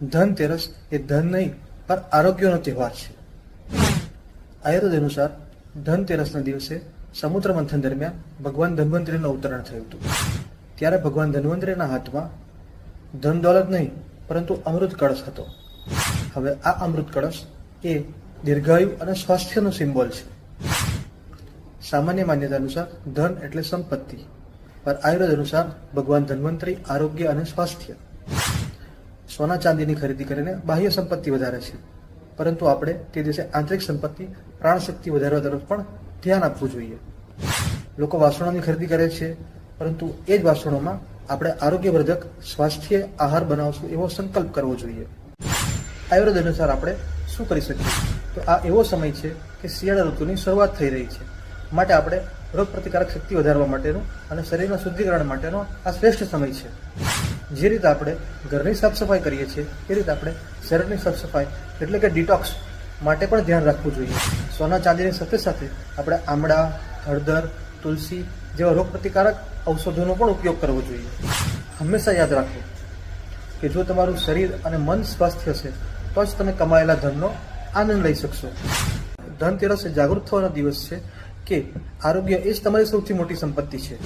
ધનતેરસ એ ધન નહીં પણ આરોગ્યનો તહેવાર છે. આયુર્વેદ અનુસાર ધનતેરસના દિવસે સમુદ્ર મંથન દરમિયાન ભગવાન ધન્વંતરીનું અવતરણ થયું હતું. ત્યારે ભગવાન ધન્વંતરીના હાથમાં ધન દોલત નહીં પરંતુ અમૃત કળશ હતો. હવે આ અમૃત કળશ એ દીર્ઘાયુ અને સ્વાસ્થ્યનો સિમ્બોલ છે. સામાન્ય માન્યતા અનુસાર ધન એટલે સંપત્તિ, પર આયુર્વેદ અનુસાર ભગવાન ધન્વંતરી આરોગ્ય અને સ્વાસ્થ્ય. સોના ચાંદીની ખરીદી કરીને બાહ્ય સંપત્તિ વધારે છે, પરંતુ આપણે તે દિવસે આંતરિક સંપત્તિ પ્રાણશક્તિ વધારવા તરફ પણ ધ્યાન આપવું જોઈએ. લોકો વાસણોની ખરીદી કરે છે, પરંતુ એ જ વાસણોમાં આપણે આરોગ્યવર્ધક સ્વાસ્થ્ય આહાર બનાવશું એવો સંકલ્પ કરવો જોઈએ. આયુર્વેદ અનુસાર આપણે શું કરી શકીએ? તો આ એવો સમય છે કે શિયાળા ઋતુની શરૂઆત થઈ રહી છે, માટે આપણે રોગ પ્રતિકારક શક્તિ વધારવા માટેનો અને શરીરના શુદ્ધિકરણ માટેનો આ શ્રેષ્ઠ સમય છે. જે રીતે આપણે ઘરની સાફ સફાઈ કરીએ છીએ એ રીતે આપણે શરીરની સાફ સફાઈ એટલે કે ડિટોક્સ માટે પણ ધ્યાન રાખવું જોઈએ. સોના ચાંદીની સાથે સાથે આપણે આમળા, હળદર, તુલસી જેવા રોગ પ્રતિકારક ઔષધોનો પણ ઉપયોગ કરવો જોઈએ. હંમેશા યાદ રાખો કે જો તમારું શરીર અને મન સ્વસ્થ હશે તો જ તમે કમાયેલા ધનનો આનંદ લઈ શકશો. ધનતેરસ એ જાગૃત થવાનો દિવસ છે કે આરોગ્ય એ જ તમારી સૌથી મોટી સંપત્તિ છે.